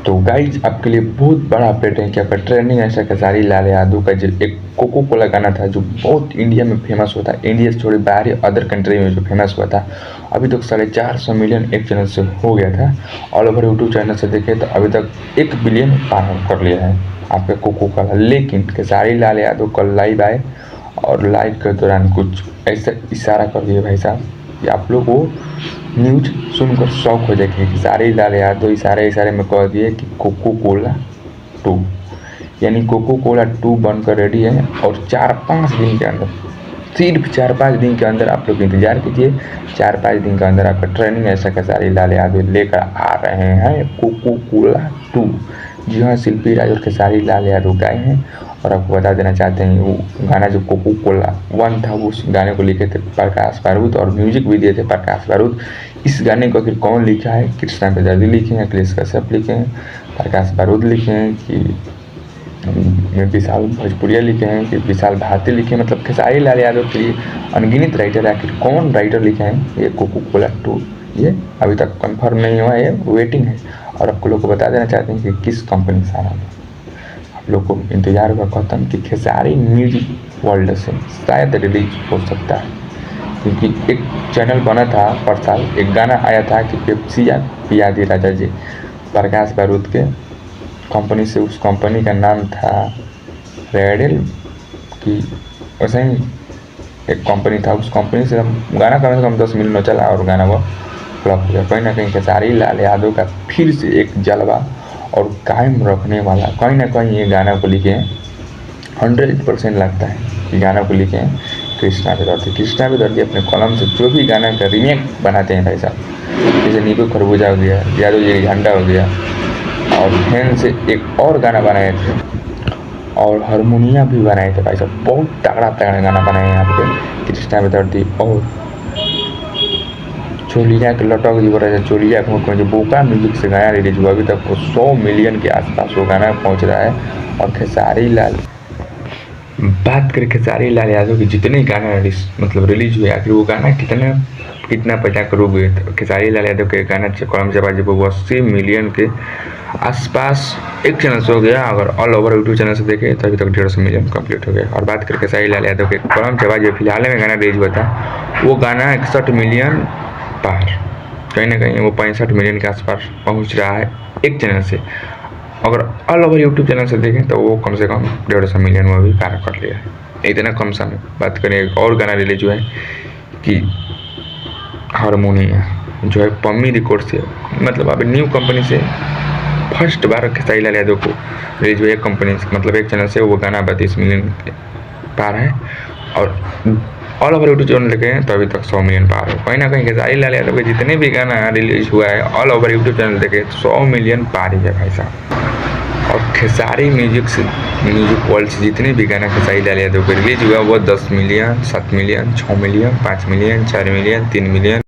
तो गाइज आपके लिए बहुत बड़ा अपडेट है कि आपका ट्रेंडिंग ऐसा खेसारी लाल यादव का जो एक कोको कोला गाना था जो बहुत इंडिया में फेमस हुआ था, इंडिया से छोड़े बाहरी अदर कंट्री में जो फेमस हुआ था, अभी तक 450 मिलियन एक चैनल से हो गया था। ऑल ओवर यूट्यूब चैनल से देखें तो अभी तक 1 बिलियन पार कर लिया है आपका कोको कोला। लेकिन खेसारी लाल यादव कल लाइव आए और लाइव के दौरान कुछ ऐसा इशारा कर दिया भाई साहब कि आप लोग को न्यूज सुनकर शौक हो जाएगी। खेसारी लाल यादव इशारे में कह दिए कि कोको कोला 2 यानी कोको कोला 2 बनकर रेडी है और 4-5 दिन के अंदर, सिर्फ 4-5 दिन के अंदर आप लोग इंतजार कीजिए। 4-5 दिन के अंदर आपका ट्रेनिंग ऐसा खेसारी लाल यादव लेकर आ रहे हैं कोको कोला 2। जी हाँ, शिल्पी राज और खेसारी लाल यादव गाए हैं। और आपको बता देना चाहते हैं वो गाना जो कोको कोला 1 था उस गाने को लिखे थे प्रकाश बारूद और म्यूजिक भी दिए थे प्रकाश बारूद। इस गाने को आखिर कौन लिखा है? कृष्णा बेदर्दी लिखे हैं, अखिलेश कश्यप लिखे हैं, प्रकाश बारूद लिखे हैं कि विशाल भोजपुरिया लिखे हैं कि विशाल भारती लिखे हैं। मतलब खेसारी लाल यादव के लिए अनगिनत राइटर है, आखिर कौन राइटर लिखे हैं ये कोको कोला 2, ये अभी तक कंफर्म नहीं हुआ है, वेटिंग है। और आपको लोग को बता देना चाहते हैं कि किस कंपनी से आना है। आप लोग को इंतजार हुआ खत्म कि खेसारी म्यूजिक वर्ल्ड से शायद रिलीज हो सकता है, क्योंकि एक चैनल बना था पर साल, एक गाना आया था कि पेप्सिया पिया दी राजा जी प्रकाश बारूद के कंपनी से। उस कंपनी का नाम था रेडेल की, वैसे ही एक कंपनी था। उस कंपनी से हम गाना कम से कम 10 मिलियन चला और गाना वो फ्लॉप हो गया। कहीं ना कहीं खेसारी लाल यादव का फिर से एक जलवा और कायम रखने वाला कहीं ना कहीं ये गाना को लिखे हैं। 100% लगता है कि गाना को लिखे हैं कृष्णा बेदर्दी अपने कलम से जो भी गाना का रीमेक बनाते हैं भाई साहब, जैसे नींबू खरबूजा हो गया, यादव जी झंडा हो गया, और फैन से एक और गाना बनाए थे और हारमोनिया भी बनाए थे भाई साहब। बहुत तगड़ा गाना बनाए हैं यहाँ पे कृष्णा बेदर्दी। और चोलिया के लटक जी बोला है, चोलिया को जो बोका म्यूजिक से गाना रिलीज हुआ, अभी तक वो 100 मिलियन के आसपास वो गाना पहुँच रहा है। और खेसारी लाल बात करें खेसारी लाल यादव की जितने गाना रिलीज हुए, आखिर वो गाना कितना पैसा करोड़ हुए थे। खेसारी लाल यादव के गाना कलम जबाजी वो 80 मिलियन के आसपास एक चैनल से हो गया। अगर ऑल ओवर यूट्यूब चैनल से देखें तो अभी तक 150 मिलियन कंप्लीट हो गया। और बात करें खेसारी लाल यादव के कलम जबाजी फिलहाल में गाना रिलीज हुआ था, वो गाना 61 मिलियन पार, कहीं ना कहीं वो 65 मिलियन के आसपास पहुँच रहा है एक चैनल से। अगर ऑल ओवर यूट्यूब चैनल से देखें तो वो कम से कम 150 मिलियन में भी पार कर लिया है इतना कम समय। बात करें एक और गाना रिलीज हुआ है कि हारमोनिया जो है पम्मी रिकॉर्ड से, मतलब अभी न्यू कंपनी से फर्स्ट बार खेसारी लाल यादव को रिलीज हुआ एक कंपनी से, मतलब एक चैनल से वो गाना 32 मिलियन पार है। और ऑल ओवर यूट्यूब चैनल देखें तो अभी तक 100 मिलियन पार हो। कहीं ना कहीं खेसारी लाल यादव के जितने भी गाना रिलीज हुआ है ऑल ओवर यूट्यूब चैनल देखें 100 मिलियन पार ही है भाई साहब। और खेसारी म्यूजिक वर्ल्ड से जितने भी गाना खेसारी लाल यादव को रिलीज हुआ वो 10 million, 7 million, 6 million, 5 million, 4 million, 3 million